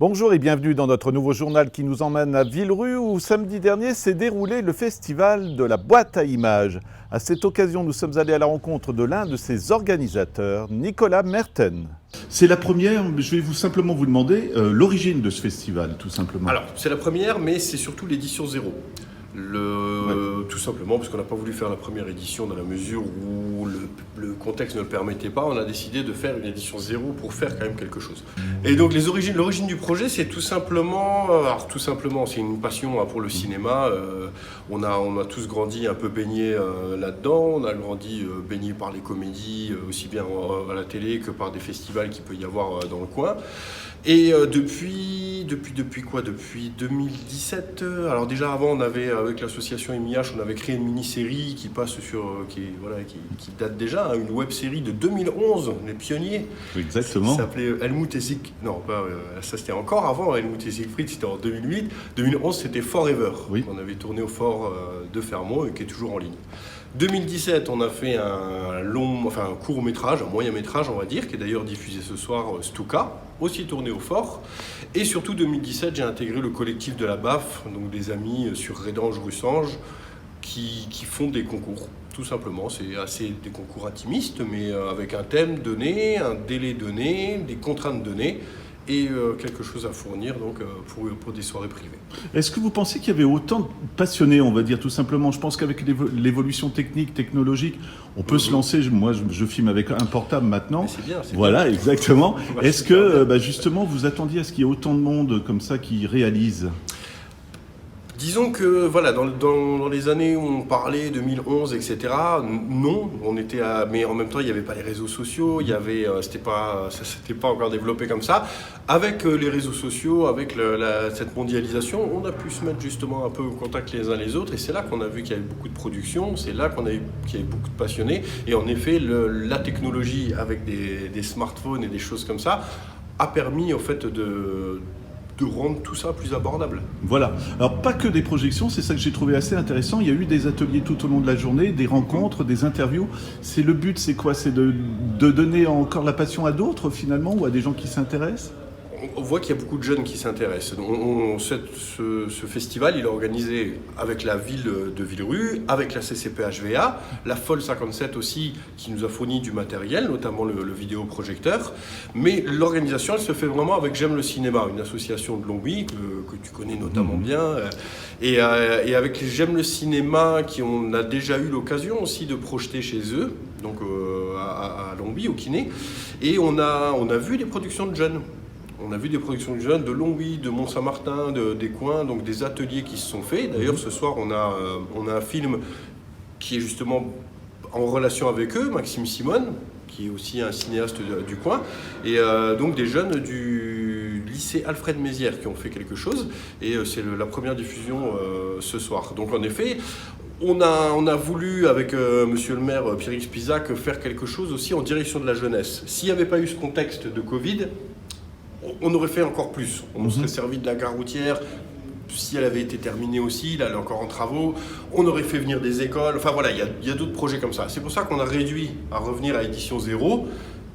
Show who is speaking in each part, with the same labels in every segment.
Speaker 1: Bonjour et bienvenue dans notre nouveau journal qui nous emmène à Villerue où samedi dernier s'est déroulé le festival de la boîte à images. À cette occasion, nous sommes allés à la rencontre de l'un de ses organisateurs, Nicolas Merten.
Speaker 2: C'est la première, je vais simplement vous demander l'origine de ce festival, tout simplement.
Speaker 3: Alors, c'est la première, mais c'est surtout l'édition 0. Tout simplement parce qu'on n'a pas voulu faire la première édition dans la mesure où le contexte ne le permettait pas. On a décidé de faire une édition 0 pour faire quand même quelque chose. Et donc l'origine du projet, c'est tout simplement, c'est une passion pour le cinéma. On a tous grandi un peu baignés là-dedans. On a grandi baignés par les comédies, aussi bien à la télé que par des festivals qu'il peut y avoir dans le coin. Et depuis 2017, alors déjà avant on avait avec l'association MIH, on avait créé une mini-série qui passe qui date déjà, une web-série de 2011, les pionniers.
Speaker 2: Exactement.
Speaker 3: Qui s'appelait Helmut et Siegfried. Non, ça c'était encore avant, Helmut et Siegfried, c'était en 2008. 2011 c'était Forever.
Speaker 2: Oui.
Speaker 3: On avait tourné au fort de Fermont et qui est toujours en ligne. 2017, on a fait un court-métrage, un moyen-métrage, on va dire, qui est d'ailleurs diffusé ce soir, Stuka, aussi tourné au fort. Et surtout, 2017, j'ai intégré le collectif de la BAF, donc des amis sur Rédange-Russange, qui font des concours, tout simplement. C'est assez des concours intimistes, mais avec un thème donné, un délai donné, des contraintes données, et quelque chose à fournir donc, pour des soirées privées.
Speaker 2: Est-ce que vous pensez qu'il y avait autant de passionnés, on va dire tout simplement? Je pense qu'avec l'évolution technologique, on peut se lancer. Moi, je filme avec un portable maintenant.
Speaker 3: Mais c'est bien.
Speaker 2: Voilà,
Speaker 3: bien.
Speaker 2: exactement. Est-ce que, justement, vous attendiez à ce qu'il y ait autant de monde comme ça qui réalise?
Speaker 3: Disons que voilà, dans les années où on parlait 2011, etc. Non, mais en même temps il n'y avait pas les réseaux sociaux, c'était pas encore développé comme ça. Avec les réseaux sociaux, avec cette mondialisation, on a pu se mettre justement un peu au contact les uns les autres, et c'est là qu'on a vu qu'il y avait beaucoup de production, c'est là qu'il y avait beaucoup de passionnés, et en effet la technologie avec des smartphones et des choses comme ça a permis au fait de rendre tout ça plus abordable.
Speaker 2: Voilà. Alors, pas que des projections, c'est ça que j'ai trouvé assez intéressant. Il y a eu des ateliers tout au long de la journée, des rencontres, des interviews. C'est le but, c'est quoi? C'est de donner encore la passion à d'autres, finalement, ou à des gens qui s'intéressent?
Speaker 3: On voit qu'il y a beaucoup de jeunes qui s'intéressent. Ce festival, il est organisé avec la ville de Villerue, avec la CCPHVA, la FOL 57 aussi, qui nous a fourni du matériel, notamment le vidéoprojecteur. Mais l'organisation, elle se fait vraiment avec J'aime le cinéma, une association de Longwy que tu connais notamment bien. Et avec J'aime le cinéma, on a déjà eu l'occasion aussi de projeter chez eux, donc à Longwy, au Kiné. Et on a vu des productions de jeunes. On a vu des productions de jeunes de Longwy, de Mont-Saint-Martin, des coins, donc des ateliers qui se sont faits. D'ailleurs, ce soir, on a un film qui est justement en relation avec eux, Maxime Simone, qui est aussi un cinéaste du coin, et donc des jeunes du lycée Alfred Mézières qui ont fait quelque chose, et c'est la première diffusion ce soir. Donc en effet, on a voulu, avec monsieur le maire Pierre-Yves Spisac, faire quelque chose aussi en direction de la jeunesse. S'il n'y avait pas eu ce contexte de Covid, on aurait fait encore plus. On nous serait servi de la gare routière. Si elle avait été terminée aussi, là elle est encore en travaux, on aurait fait venir des écoles. Enfin voilà, il y a d'autres projets comme ça. C'est pour ça qu'on a réduit à revenir à édition 0,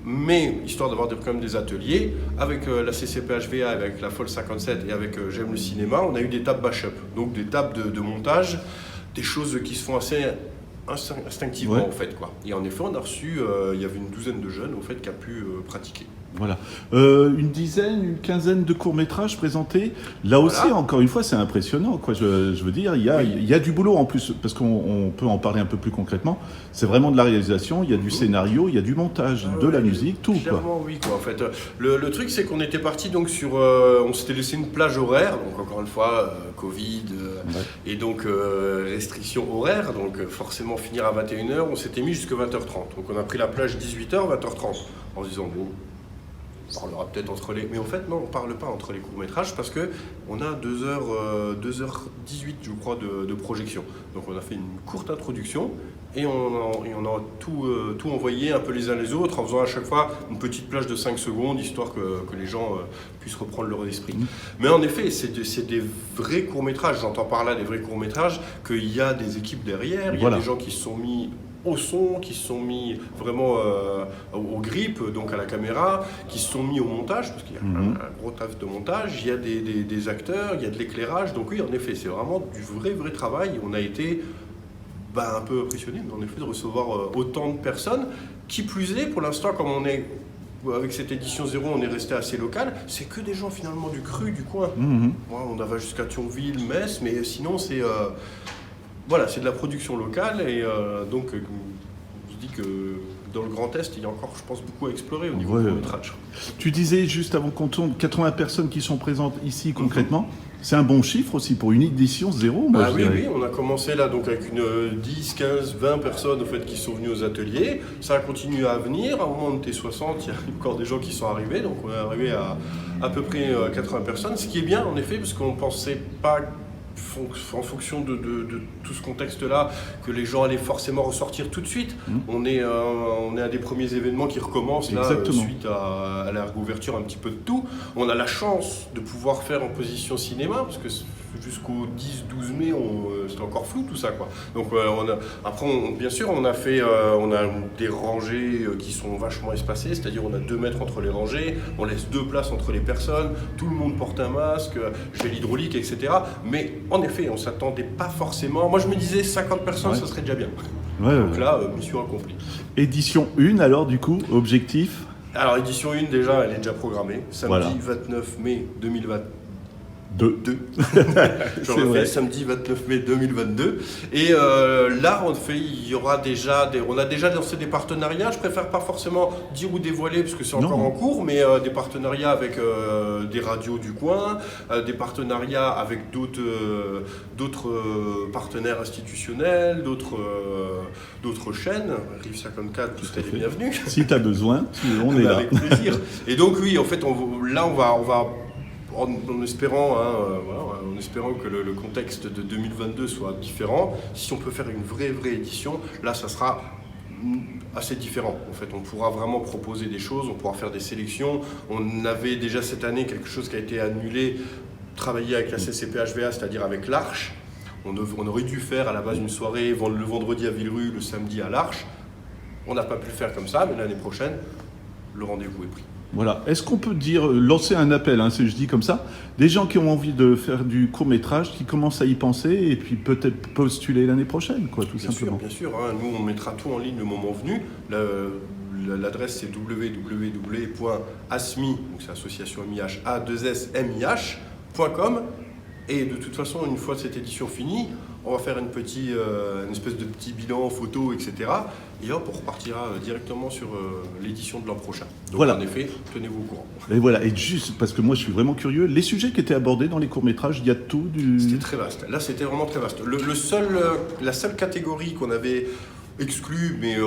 Speaker 3: mais histoire d'avoir quand même des ateliers. Avec la CCPHVA, avec la FOL 57 et avec J'aime le cinéma, on a eu des tables bash-up, donc des tables de montage, des choses qui se font assez instinctivement en fait, quoi. Et en effet, on a reçu, il y avait une douzaine de jeunes au fait qui a pu pratiquer.
Speaker 2: Voilà. Une quinzaine de courts-métrages présentés. Là aussi, encore une fois, c'est impressionnant, quoi. Je veux dire, il y a du boulot en plus, parce qu'on peut en parler un peu plus concrètement. C'est vraiment de la réalisation, il y a du scénario, il y a du montage, de la musique, tout,
Speaker 3: clairement,
Speaker 2: quoi.
Speaker 3: Oui, quoi. En fait, le truc, c'est qu'on était parti donc sur, on s'était laissé une plage horaire, donc encore une fois, Covid, et donc restrictions horaires, donc forcément finir à 21h, on s'était mis jusqu'à 20h30. Donc on a pris la plage 18h, 20h30, en se disant bon. On parlera peut-être entre les... Mais en fait, non, on ne parle pas entre les courts-métrages parce qu'on a 2h18, je crois, de projection. Donc on a fait une courte introduction et on a tout envoyé un peu les uns les autres en faisant à chaque fois une petite plage de 5 secondes, histoire que les gens puissent reprendre leur esprit. Mais en effet, c'est des vrais courts-métrages. J'entends par là des vrais courts-métrages, qu'il y a des équipes derrière, il y a des gens qui se sont mis au son, qui se sont mis vraiment au grip, donc à la caméra, qui se sont mis au montage, parce qu'il y a un gros taf de montage, il y a des acteurs, il y a de l'éclairage, donc oui, en effet, c'est vraiment du vrai travail. On a été un peu impressionné, en effet, de recevoir autant de personnes. Qui plus est, pour l'instant, comme on est avec cette édition 0, on est resté assez local, c'est que des gens finalement du cru, du coin. On va jusqu'à Thionville, Metz, mais sinon c'est c'est de la production locale, et donc je dis que dans le Grand Est, il y a encore, je pense, beaucoup à explorer au niveau du court-métrage.
Speaker 2: Tu disais juste avant qu'on tourne, 80 personnes qui sont présentes ici concrètement. C'est un bon chiffre aussi pour une édition 0, moi je dirais.
Speaker 3: Oui, on a commencé là donc avec une 10, 15, 20 personnes au fait, qui sont venues aux ateliers. Ça a continué à venir. À un moment, on était 60, il y a encore des gens qui sont arrivés. Donc on est arrivé à peu près 80 personnes. Ce qui est bien en effet, parce qu'on ne pensait pas, en fonction de tout ce contexte-là, que les gens allaient forcément ressortir tout de suite. On est un des premiers événements qui recommence là, suite à la réouverture un petit peu de tout. On a la chance de pouvoir faire en position cinéma, parce que jusqu'au 10-12 mai, c'était encore flou tout ça, quoi. Donc après, bien sûr, on a des rangées qui sont vachement espacées, c'est-à-dire on a 2 mètres entre les rangées, on laisse 2 places entre les personnes, tout le monde porte un masque, gel hydraulique, etc. Mais en effet, on ne s'attendait pas forcément. Moi, je me disais 50 personnes, ça serait déjà bien. Donc là, mission accomplie.
Speaker 2: Édition 1, alors du coup, objectif?
Speaker 3: Alors, édition 1, déjà, elle est déjà programmée. Samedi 29 mai 2022. Je refais, samedi 29 mai 2022. Et là, on a déjà lancé des partenariats. Je préfère pas forcément dire ou dévoiler, parce que c'est encore en cours, mais des partenariats avec des radios du coin, des partenariats avec d'autres partenaires institutionnels, d'autres chaînes. Rive 54, tout est bienvenu.
Speaker 2: Si tu as besoin, on est là.
Speaker 3: Avec plaisir. Et donc oui, en fait, on va en espérant que le contexte de 2022 soit différent. Si on peut faire une vraie édition, là, ça sera assez différent. En fait, on pourra vraiment proposer des choses, on pourra faire des sélections. On avait déjà cette année quelque chose qui a été annulé, travailler avec la CCP-HVA, c'est-à-dire avec l'Arche. On aurait dû faire à la base une soirée le vendredi à Villerue, le samedi à l'Arche. On n'a pas pu le faire comme ça, mais l'année prochaine, le rendez-vous est pris.
Speaker 2: Voilà. Est-ce qu'on peut lancer un appel, si je dis comme ça, des gens qui ont envie de faire du court-métrage, qui commencent à y penser et puis peut-être postuler l'année prochaine, quoi, tout simplement.
Speaker 3: Bien sûr. Nous, on mettra tout en ligne le moment venu. L'adresse, c'est www.asmi, donc c'est association MIH, A2SMIH.com. Et de toute façon, une fois cette édition finie, on va faire une espèce de petit bilan photo, etc. Et hop, on repartira directement sur l'édition de l'an prochain. Donc en effet, tenez-vous au courant.
Speaker 2: Et voilà, et juste parce que moi je suis vraiment curieux, les sujets qui étaient abordés dans les courts-métrages, il y a tout
Speaker 3: C'était très vaste. Là, c'était vraiment très vaste. La seule catégorie qu'on avait exclue, mais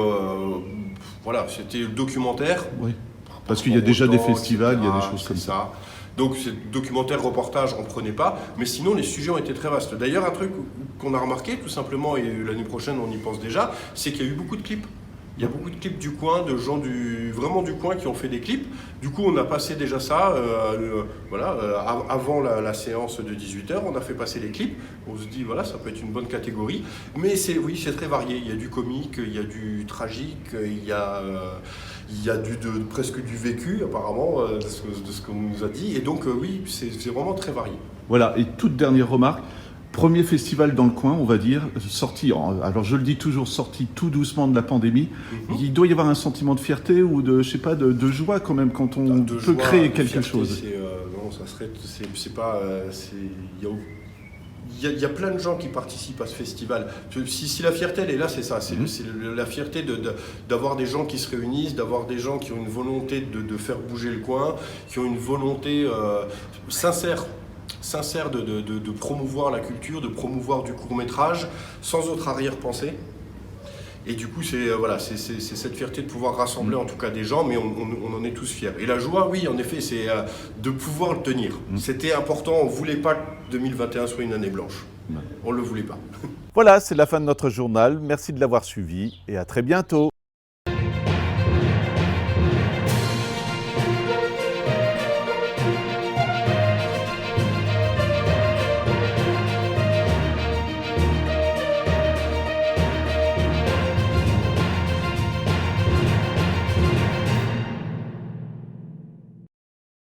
Speaker 3: c'était le documentaire.
Speaker 2: Oui. Parce qu'il y a déjà des festivals, il y a des choses comme ça.
Speaker 3: Donc, c'est documentaire, reportage, on ne prenait pas. Mais sinon, les sujets ont été très vastes. D'ailleurs, un truc qu'on a remarqué, tout simplement, et l'année prochaine, on y pense déjà, c'est qu'il y a eu beaucoup de clips. Il y a beaucoup de clips du coin, de gens vraiment du coin qui ont fait des clips. Du coup, on a passé déjà ça, avant la séance de 18h, on a fait passer les clips. On se dit, ça peut être une bonne catégorie. Mais c'est très varié. Il y a du comique, il y a du tragique, il y a presque du vécu, apparemment, de ce qu'on nous a dit. Et donc, c'est vraiment très varié.
Speaker 2: Voilà, et toute dernière remarque. Premier festival dans le coin, on va dire, alors je le dis toujours, sorti tout doucement de la pandémie. Il doit y avoir un sentiment de fierté ou de joie quand même quand on peut créer quelque chose.
Speaker 3: Il y a plein de gens qui participent à ce festival. Si la fierté, elle est là, c'est ça. C'est la fierté d'avoir des gens qui se réunissent, d'avoir des gens qui ont une volonté de faire bouger le coin, qui ont une volonté sincère de promouvoir la culture, de promouvoir du court-métrage, sans autre arrière-pensée. Et du coup, c'est cette fierté de pouvoir rassembler en tout cas des gens, mais on en est tous fiers. Et la joie, oui, en effet, c'est de pouvoir le tenir. C'était important, on ne voulait pas que 2021 soit une année blanche. On ne le voulait pas.
Speaker 1: Voilà, c'est la fin de notre journal. Merci de l'avoir suivi et à très bientôt.